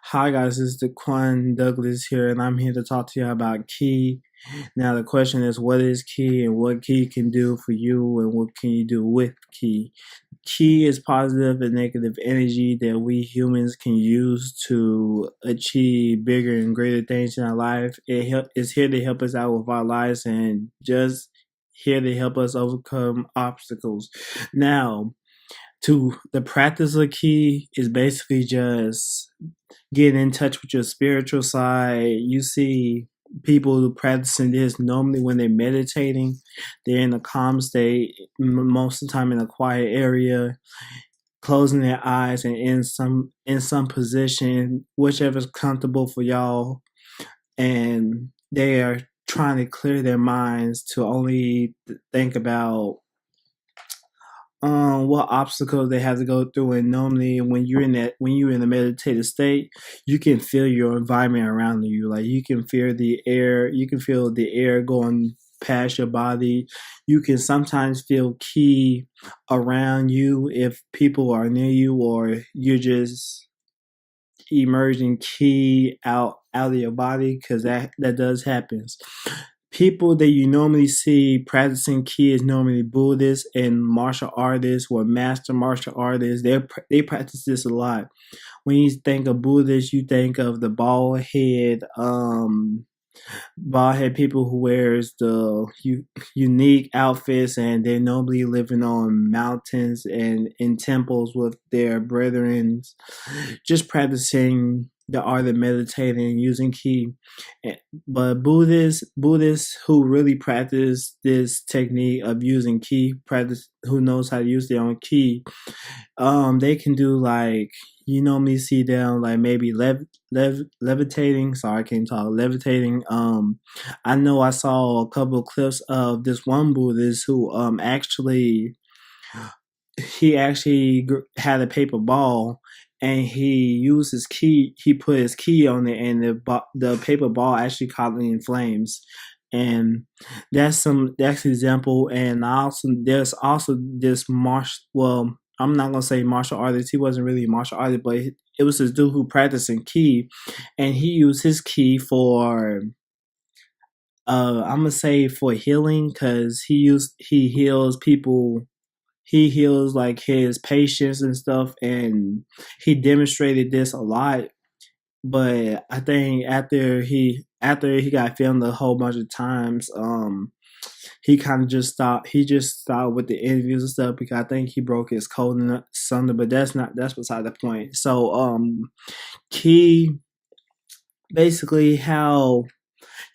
Hi guys, this is Daquan Douglas here, and I'm here to talk to you about Ki. Now the question is, what is Ki, and what Ki can do for you, and what can you do with Ki? Ki is positive and negative energy that we humans can use to achieve bigger and greater things in our life. It's here to help us out with our lives and just here to help us overcome obstacles. Now, to the practice of Ki is basically just getting in touch with your spiritual side. You see people practicing this normally when they're meditating. They're in a calm state, most of the time in a quiet area, closing their eyes and in some position, whichever's comfortable for y'all, and they are trying to clear their minds to only think about what obstacles they have to go through. And normally when you're in the meditative state, you can feel your environment around you. Like you can feel the air going past your body. You can sometimes feel Ki around you if people are near you, or you're just emerging Ki out of your body, because that does happen. People that you normally see practicing Ki is normally Buddhists and martial artists or master martial artists. They practice this a lot. When you think of Buddhists, you think of the bald head people who wears the unique outfits, and they're normally living on mountains and in temples with their brethren, just practicing the art of meditating and using Ki. But Buddhists who really practice this technique of using Ki, who knows how to use their own Ki, they can do like, you normally see them like maybe levitating. Sorry, I can't talk. Levitating. I know I saw a couple of clips of this one Buddhist who he actually had a paper ball, and he used his Ki. He put his Ki on it, and the paper ball actually caught in flames. And that's an example. And there's also this I'm not gonna say martial artist. He wasn't really a martial artist, but it was this dude who practicing Ki, and he used his Ki for I'm gonna say for healing, because he heals people. He heals like his patients and stuff, and he demonstrated this a lot. But I think after he got filmed a whole bunch of times, he kind of just stopped. He just stopped with the interviews and stuff because I think he broke his code and something. But that's beside the point. So Ki, basically how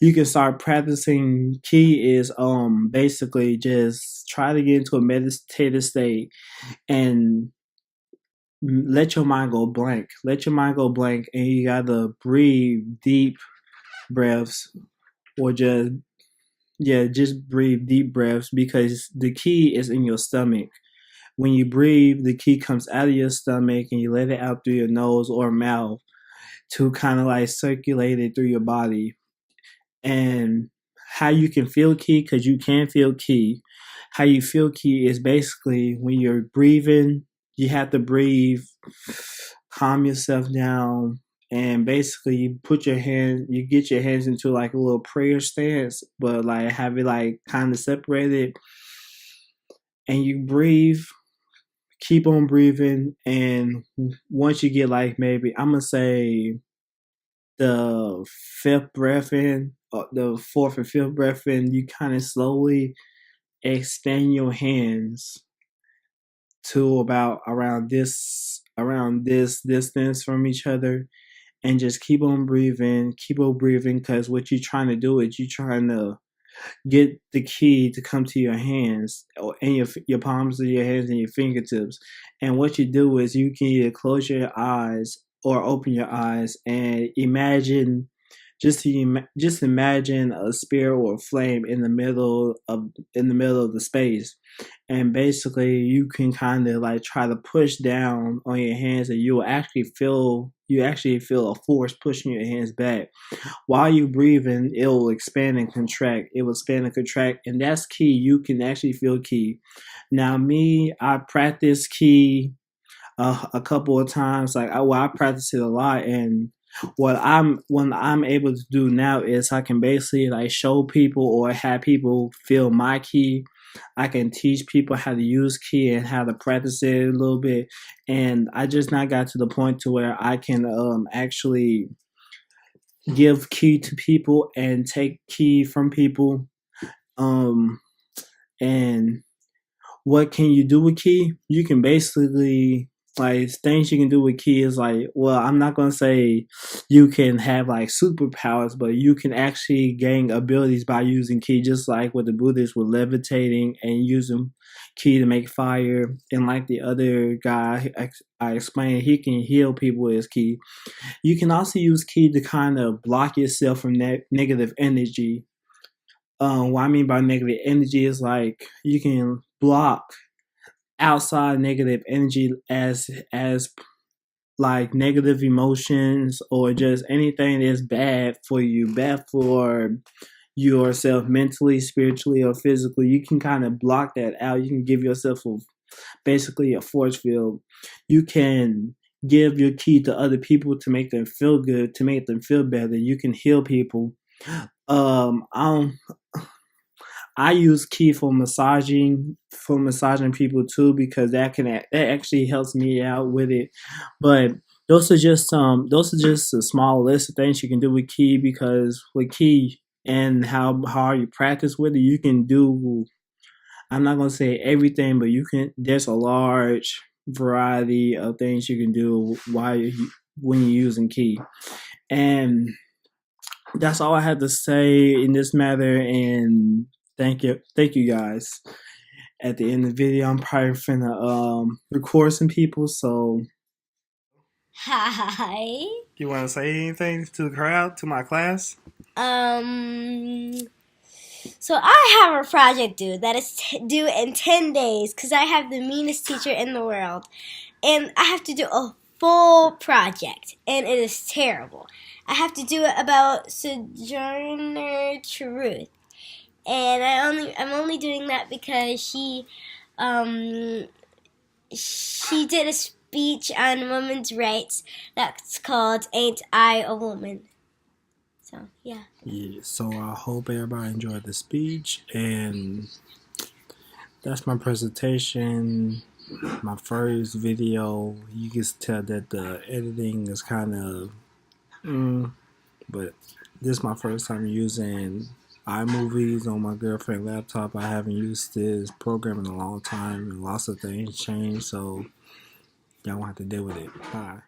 you can start practicing Ki is basically just try to get into a meditative state and let your mind go blank. Let your mind go blank, and you gotta breathe deep breaths, or just breathe deep breaths, because the Ki is in your stomach. When you breathe, the Ki comes out of your stomach, and you let it out through your nose or mouth to kind of like circulate it through your body. And how you can feel Ki, because you can feel Ki. How you feel Ki is basically when you're breathing, you have to breathe, calm yourself down, and basically you get your hands into like a little prayer stance, but like have it like kind of separated, and you breathe, keep on breathing, and once you get like, maybe I'm gonna say the fifth breath in, the fourth and fifth breath in, you kind of slowly expand your hands to about around this distance from each other, and just keep on breathing, because what you're trying to do is you're trying to get the Ki to come to your hands, or in your palms of your hands and your fingertips. And what you do is you can either close your eyes or open your eyes and imagine, just imagine a spear or a flame in the middle of the space. And basically you can kind of like try to push down on your hands, and you actually feel a force pushing your hands back. While you breathing, it will expand and contract. It will expand and contract, and that's Ki. You can actually feel Ki. Now, me, I practice Ki a couple of times. Like I practice it a lot, and what I'm able to do now is I can basically like show people or have people feel my ki. I can teach people how to use ki and how to practice it a little bit. And I just now got to the point to where I can actually give ki to people and take ki from people. Um, and what can you do with ki? You can basically like things you can do with ki is like, well, I'm not gonna say you can have like superpowers, but you can actually gain abilities by using ki, just like what the Buddhists were levitating and using ki to make fire. And like the other guy I explained, he can heal people with his ki. You can also use ki to kind of block yourself from negative energy. What I mean by negative energy is like you can block outside negative energy as like negative emotions or just anything that's bad for you, bad for yourself mentally, spiritually, or physically. You can kind of block that out. You can give yourself basically a force field. You can give your ki to other people to make them feel good, to make them feel better. You can heal people. I use ki for massaging people too, because that actually helps me out with it. But those are just a small list of things you can do with ki, because with ki and how hard you practice with it, you can do, I'm not gonna say everything, but there's a large variety of things you can do when you're using ki. And that's all I had to say in this matter, and thank you guys. At the end of the video, I'm probably finna record some people. So, Hi. you want to say anything to the crowd, to my class? So I have a project due that is due in 10 days because I have the meanest teacher in the world. And I have to do a full project, and it is terrible. I have to do it about Sojourner Truth. And I'm only doing that because she did a speech on women's rights that's called Ain't I a Woman? So, yeah. Yeah, so I hope everybody enjoyed the speech, and that's my presentation, my first video. You can tell that the editing is kind of, but this is my first time using iMovies on my girlfriend's laptop. I haven't used this program in a long time, and lots of things changed, so y'all won't have to deal with it. Bye.